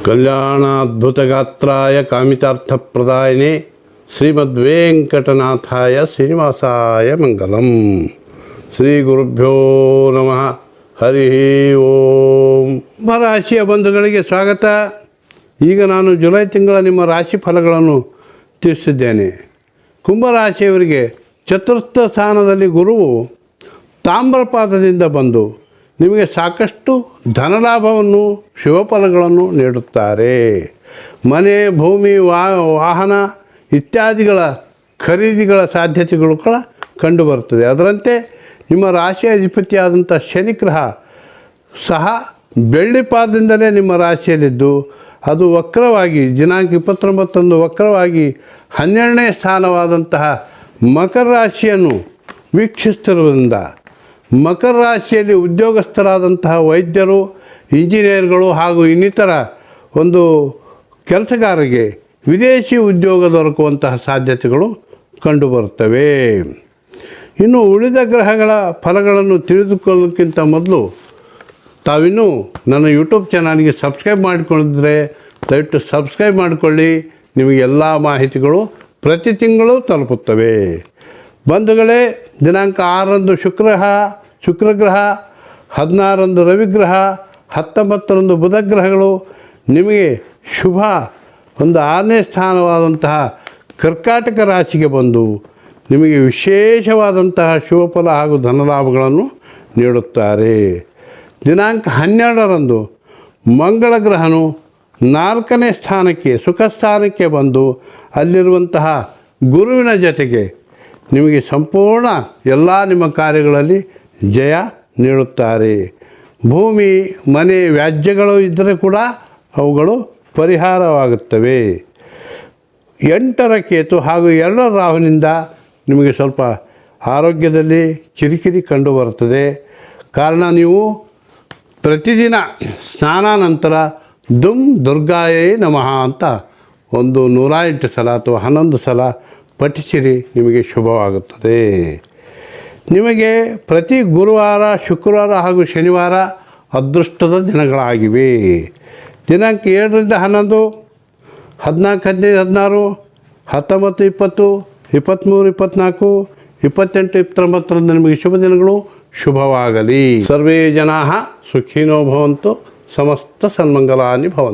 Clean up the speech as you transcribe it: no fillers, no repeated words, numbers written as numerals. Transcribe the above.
ಕಲ್ಯಾಣಾದ್ಭುತಗಾತ್ರಾಯ ಕಾಮಿತಾರ್ಥಪ್ರದಾಯಿನೇ ಶ್ರೀಮದ್ವೆಂಕಟನಾಥಾಯ ಶ್ರೀನಿವಾಸಾಯ ಮಂಗಲಂ. ಶ್ರೀ ಗುರುಭ್ಯೋ ನಮಃ. ಹರಿ ಓಂ. ಕುಂಭರಾಶಿಯ ಬಂಧುಗಳಿಗೆ ಸ್ವಾಗತ. ಈಗ ನಾನು ಜುಲೈ ತಿಂಗಳ ನಿಮ್ಮ ರಾಶಿ ಫಲಗಳನ್ನು ತಿಳಿಸಿದ್ದೇನೆ. ಕುಂಭರಾಶಿಯವರಿಗೆ ಚತುರ್ಥ ಸ್ಥಾನದಲ್ಲಿ ಗುರುವು ತಾಮ್ರಪಾದದಿಂದ ಬಂದು ನಿಮಗೆ ಸಾಕಷ್ಟು ಧನಲಾಭವನ್ನು ಶುಭಫಲಗಳನ್ನು ನೀಡುತ್ತಾರೆ. ಮನೆ, ಭೂಮಿ, ವಾಹನ ಇತ್ಯಾದಿಗಳ ಖರೀದಿಗಳ ಸಾಧ್ಯತೆಗಳು ಕೂಡ ಕಂಡುಬರುತ್ತದೆ. ಅದರಂತೆ ನಿಮ್ಮ ರಾಶಿಯ ಅಧಿಪತಿಯಾದಂಥ ಶನಿಗ್ರಹ ಸಹ ಬೆಳ್ಳಿ ಪಾದದಿಂದಲೇ ನಿಮ್ಮ ರಾಶಿಯಲ್ಲಿದ್ದು ಅದು ವಕ್ರವಾಗಿ ದಿನಾಂಕ 29 ವಕ್ರವಾಗಿ 12ನೇ ಸ್ಥಾನವಾದಂತಹ ಮಕರ ರಾಶಿಯನ್ನು ವೀಕ್ಷಿಸ್ತಿರುವುದರಿಂದ ಮಕರ ರಾಶಿಯಲ್ಲಿ ಉದ್ಯೋಗಸ್ಥರಾದಂತಹ ವೈದ್ಯರು, ಇಂಜಿನಿಯರ್ಗಳು ಹಾಗೂ ಇನ್ನಿತರ ಒಂದು ಕೆಲಸಗಾರರಿಗೆ ವಿದೇಶಿ ಉದ್ಯೋಗ ದೊರಕುವಂತಹ ಸಾಧ್ಯತೆಗಳು ಕಂಡುಬರುತ್ತವೆ. ಇನ್ನು ಉಳಿದ ಗ್ರಹಗಳ ಫಲಗಳನ್ನು ತಿಳಿದುಕೊಳ್ಳೋಕ್ಕಿಂತ ಮೊದಲು ತಾವಿನ್ನೂ ನನ್ನ ಯೂಟ್ಯೂಬ್ ಚಾನಲ್ಗೆ ಸಬ್ಸ್ಕ್ರೈಬ್ ಮಾಡಿಕೊಂಡಿದ್ದರೆ ದಯವಿಟ್ಟು ಸಬ್ಸ್ಕ್ರೈಬ್ ಮಾಡಿಕೊಳ್ಳಿ. ನಿಮಗೆಲ್ಲ ಮಾಹಿತಿಗಳು ಪ್ರತಿ ತಿಂಗಳು ತಲುಪುತ್ತವೆ. ಬಂಧುಗಳೇ, ದಿನಾಂಕ 6ರಂದು ಶುಕ್ರಗ್ರಹ, 16ರಂದು ರವಿಗ್ರಹ, 19ರಂದು ಬುಧ ಗ್ರಹಗಳು ನಿಮಗೆ ಶುಭ ಒಂದು 6ನೇ ಸ್ಥಾನವಾದಂತಹ ಕರ್ಕಾಟಕ ರಾಶಿಗೆ ಬಂದು ನಿಮಗೆ ವಿಶೇಷವಾದಂತಹ ಶುಭಫಲ ಹಾಗೂ ಧನಲಾಭಗಳನ್ನು ನೀಡುತ್ತಾರೆ. ದಿನಾಂಕ 12ರಂದು ಮಂಗಳ ಗ್ರಹನು 4ನೇ ಸ್ಥಾನಕ್ಕೆ ಸುಖ ಸ್ಥಾನಕ್ಕೆ ಬಂದು ಅಲ್ಲಿರುವಂತಹ ಗುರುವಿನ ಜೊತೆಗೆ ನಿಮಗೆ ಸಂಪೂರ್ಣ ಎಲ್ಲ ನಿಮ್ಮ ಕಾರ್ಯಗಳಲ್ಲಿ ಜಯ ನೀಡುತ್ತಾರೆ. ಭೂಮಿ, ಮನೆ ವ್ಯಾಜ್ಯಗಳು ಇದ್ದರೆ ಕೂಡ ಅವುಗಳು ಪರಿಹಾರವಾಗುತ್ತವೆ. 8ರ ಕೇತು ಹಾಗೂ 2ರ ರಾಹುವಿನಿಂದ ನಿಮಗೆ ಸ್ವಲ್ಪ ಆರೋಗ್ಯದಲ್ಲಿ ಕಿರಿಕಿರಿ ಕಂಡುಬರುತ್ತದೆ. ಕಾರಣ ನೀವು ಪ್ರತಿದಿನ ಸ್ನಾನ ನಂತರ ದುರ್ಗಾಯೇ ನಮಃ ಅಂತ ಒಂದು 108 ಸಲ ಅಥವಾ 11 ಸಲ ಪಠಿಸಿರಿ, ನಿಮಗೆ ಶುಭವಾಗುತ್ತದೆ. ನಿಮಗೆ ಪ್ರತಿ ಗುರುವಾರ, ಶುಕ್ರವಾರ ಹಾಗೂ ಶನಿವಾರ ಅದೃಷ್ಟದ ದಿನಗಳಾಗಿವೆ. ದಿನಾಂಕ 7ರಿಂದ 11, 14, 15, 16, 19, 20, 23, 24, 28, 29ರಂದು ನಿಮಗೆ ಶುಭ ದಿನಗಳು. ಶುಭವಾಗಲಿ. ಸರ್ವೇ ಜನಾಃ ಸುಖಿನೋ ಭವಂತು. ಸಮಸ್ತ ಸನ್ಮಂಗಲಾನಿ ಭವಂತು.